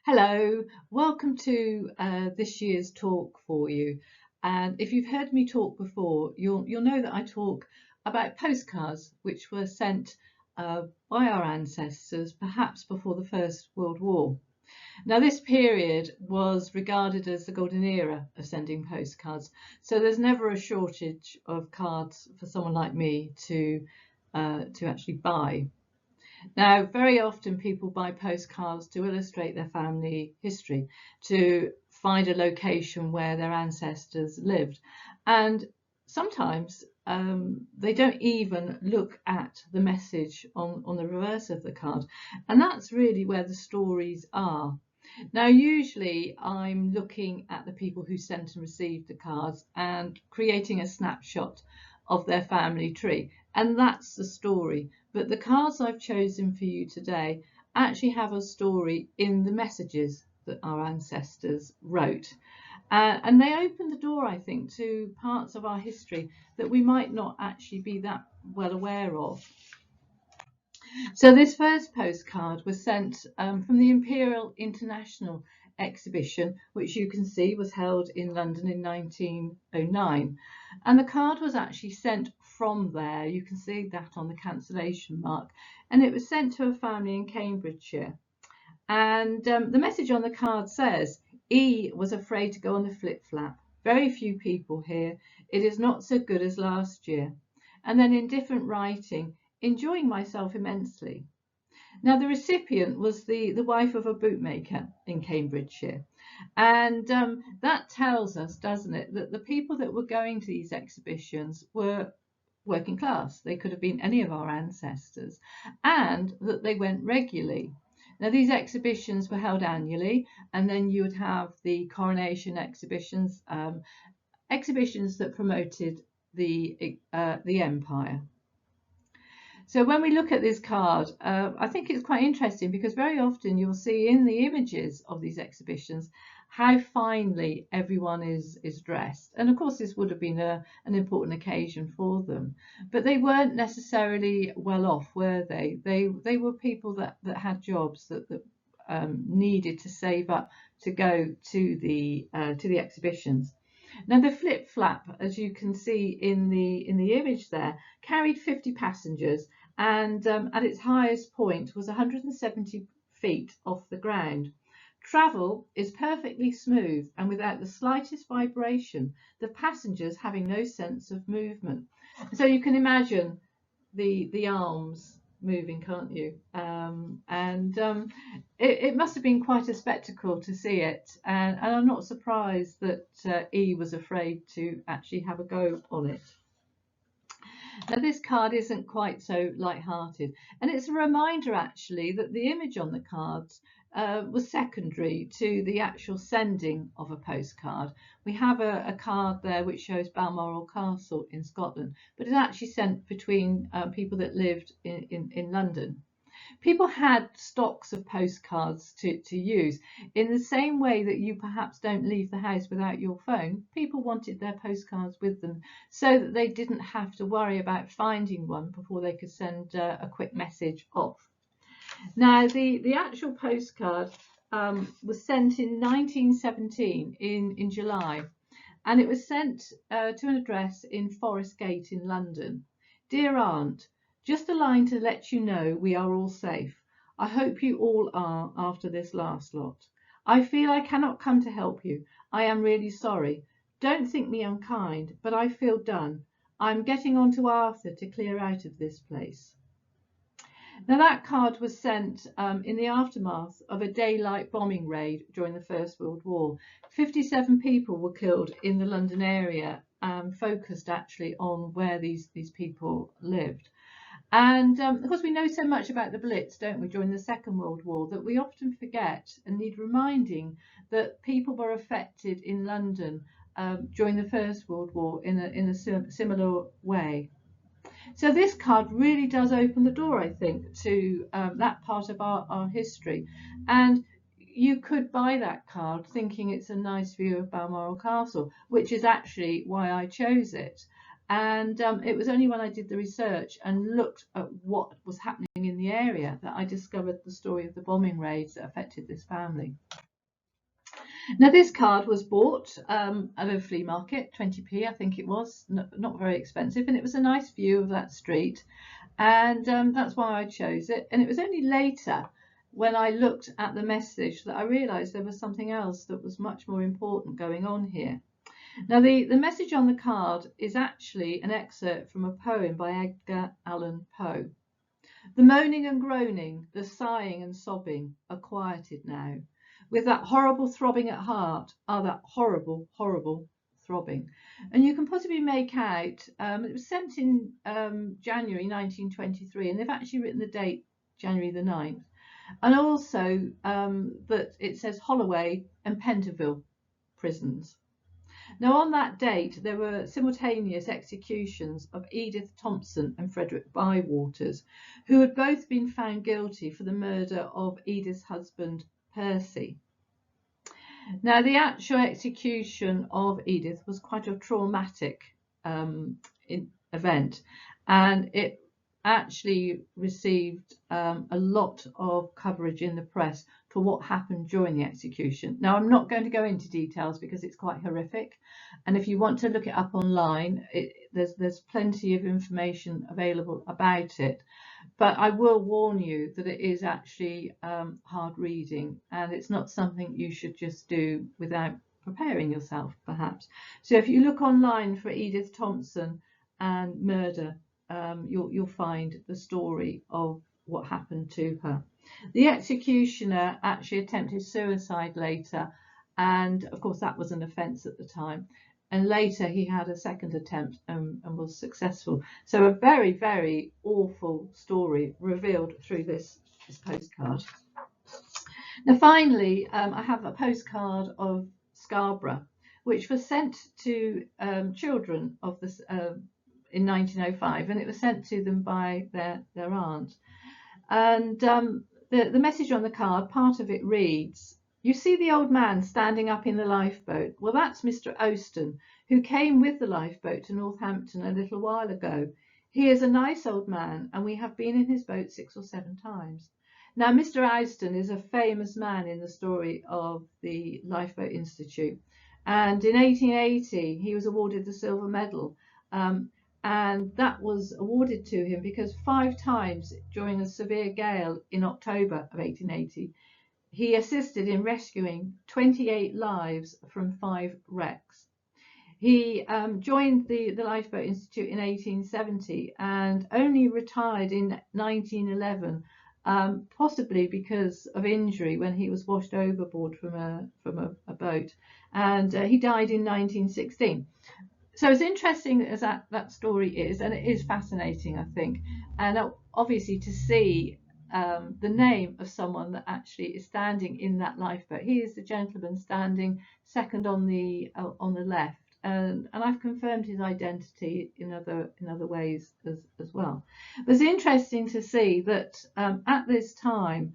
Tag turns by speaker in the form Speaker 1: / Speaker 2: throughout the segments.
Speaker 1: Hello, welcome to this year's talk for you. And if you've heard me talk before, you'll know that I talk about postcards which were sent by our ancestors, perhaps before the First World War. Now, this period was regarded as the golden era of sending postcards, so there's never a shortage of cards for someone like me to actually buy. Now, very often people buy postcards to illustrate their family history, to find a location where their ancestors lived. And sometimes they don't even look at the message on the reverse of the card. And that's really where the stories are. Now, usually I'm looking at the people who sent and received the cards and creating a snapshot of their family tree. And that's the story. But the cards I've chosen for you today actually have a story in the messages that our ancestors wrote. And they open the door, I think, to parts of our history that we might not actually be that well aware of. So this first postcard was sent from the Imperial International Exhibition, which you can see was held in London in 1909. And the card was actually sent from there. You can see that on the cancellation mark. And it was sent to a family in Cambridgeshire. And the message on the card says, E was afraid to go on the flip-flap. Very few people here. It is not so good as last year. And then in different writing, enjoying myself immensely. Now, the recipient was the wife of a bootmaker in Cambridgeshire. And that tells us, doesn't it, that the people that were going to these exhibitions were working class. They could have been any of our ancestors, and that they went regularly. Now, these exhibitions were held annually, and then you would have the coronation exhibitions, exhibitions that promoted the empire. So when we look at this card, I think it's quite interesting because very often you'll see in the images of these exhibitions how finely everyone is dressed. And of course, this would have been an important occasion for them. But they weren't necessarily well off, were they? They were people that had jobs that needed to save up to go to the exhibitions. Now, the flip-flap, as you can see in the image there, carried 50 passengers and at its highest point was 170 feet off the ground. Travel is perfectly smooth and without the slightest vibration, the passengers having no sense of movement. So you can imagine the arms moving, can't you? It must have been quite a spectacle to see it, and I'm not surprised that E was afraid to actually have a go on it. Now, this card isn't quite so light-hearted, and it's a reminder actually that the image on the cards was secondary to the actual sending of a postcard. We have a card there which shows Balmoral Castle in Scotland, but it's actually sent between people that lived in London. People had stocks of postcards to use. In the same way that you perhaps don't leave the house without your phone, people wanted their postcards with them so that they didn't have to worry about finding one before they could send a quick message off. Now, the actual postcard was sent in 1917 in July, and it was sent to an address in Forest Gate in London. Dear Aunt, just a line to let you know we are all safe. I hope you all are after this last lot. I feel I cannot come to help you. I am really sorry. Don't think me unkind, but I feel done. I'm getting on to Arthur to clear out of this place. Now, that card was sent in the aftermath of a daylight bombing raid during the First World War. 57 people were killed in the London area, focused actually on where these people lived. And of course, we know so much about the Blitz, don't we, during the Second World War, that we often forget and need reminding that people were affected in London during the First World War in a similar way. So this card really does open the door, I think, to that part of our history. And you could buy that card thinking it's a nice view of Balmoral Castle, which is actually why I chose it. And it was only when I did the research and looked at what was happening in the area that I discovered the story of the bombing raids that affected this family. Now, this card was bought at a flea market, 20p, I think it was, not very expensive, and it was a nice view of that street, and that's why I chose it. And it was only later, when I looked at the message, that I realised there was something else that was much more important going on here. Now, the message on the card is actually an excerpt from a poem by Edgar Allan Poe. The moaning and groaning, the sighing and sobbing are quieted now. With that horrible throbbing at heart are that horrible, horrible throbbing. And you can possibly make out, it was sent in January 1923, and they've actually written the date January the 9th. And also that it says Holloway and Pentonville prisons. Now, on that date, there were simultaneous executions of Edith Thompson and Frederick Bywaters, who had both been found guilty for the murder of Edith's husband, Percy. Now, the actual execution of Edith was quite a traumatic event, and it actually received a lot of coverage in the press for what happened during the execution. Now, I'm not going to go into details because it's quite horrific, and if you want to look it up online, there's plenty of information available about it. But I will warn you that it is actually hard reading, and it's not something you should just do without preparing yourself, perhaps. So if you look online for Edith Thompson and murder, you'll find the story of what happened to her. The executioner actually attempted suicide later, and of course that was an offence at the time. And later he had a second attempt and was successful. So a very, very awful story revealed through this postcard. Now, finally, I have a postcard of Scarborough, which was sent to children of this in 1905, and it was sent to them by their aunt. And the message on the card, part of it reads, "You see the old man standing up in the lifeboat? Well, that's Mr. Oston, who came with the lifeboat to Northampton a little while ago. He is a nice old man, and we have been in his boat 6 or 7 times." Now, Mr. Oston is a famous man in the story of the Lifeboat Institute. And in 1880, he was awarded the silver medal. And that was awarded to him because 5 times during a severe gale in October of 1880, he assisted in rescuing 28 lives from 5 wrecks. He joined the Lifeboat Institute in 1870 and only retired in 1911, possibly because of injury when he was washed overboard from a boat, and he died in 1916. So as interesting as that story is, and it is fascinating, I think, and obviously to see the name of someone that actually is standing in that lifeboat. He is the gentleman standing second on the left, and I've confirmed his identity in other ways as well. But it's interesting to see that at this time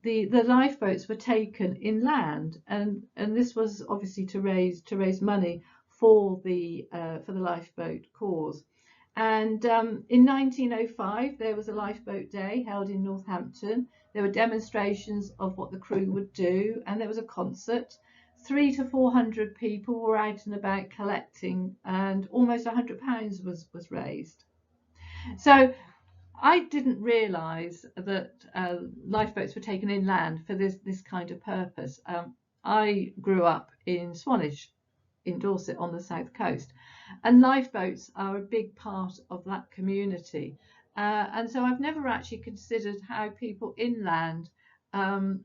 Speaker 1: the lifeboats were taken inland, and this was obviously to raise money for the lifeboat cause. And in 1905, there was a lifeboat day held in Northampton. There were demonstrations of what the crew would do, and there was a concert. 300 to 400 people were out and about collecting, and almost £100 was raised. So I didn't realise that lifeboats were taken inland for this kind of purpose. I grew up in Swanage, in Dorset, on the south coast, and lifeboats are a big part of that community, and so I've never actually considered how people inland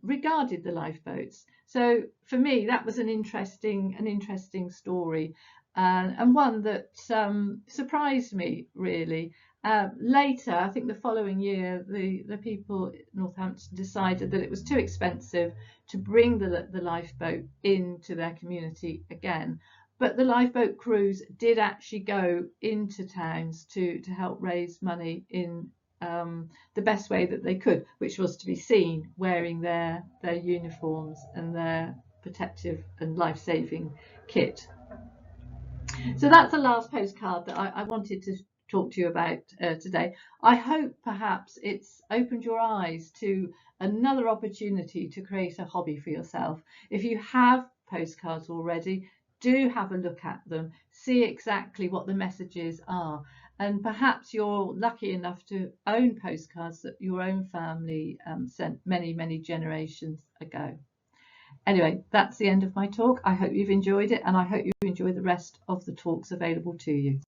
Speaker 1: regarded the lifeboats. So for me, that was an interesting story, and one that surprised me really. Later, I think the following year, the people in Northampton decided that it was too expensive to bring the lifeboat into their community again. But the lifeboat crews did actually go into towns to help raise money in the best way that they could, which was to be seen wearing their uniforms and their protective and life-saving kit. So that's the last postcard that I wanted talk to you about today. I hope perhaps it's opened your eyes to another opportunity to create a hobby for yourself. If you have postcards already, do have a look at them, see exactly what the messages are, and perhaps you're lucky enough to own postcards that your own family sent many generations ago. Anyway, that's the end of my talk. I hope you've enjoyed it, and I hope you enjoy the rest of the talks available to you.